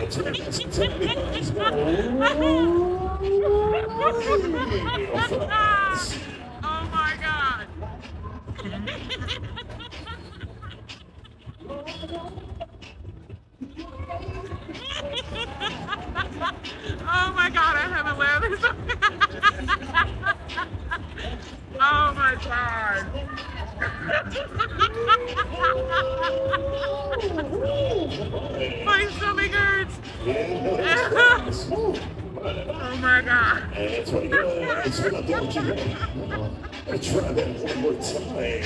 That's right. That's exactly how it's going. Oh my God. Oh my God, I haven't laughed this. Oh my God. My stomach hurts. Oh my God. That's what it is. That's what I thought you had. Try that one more time.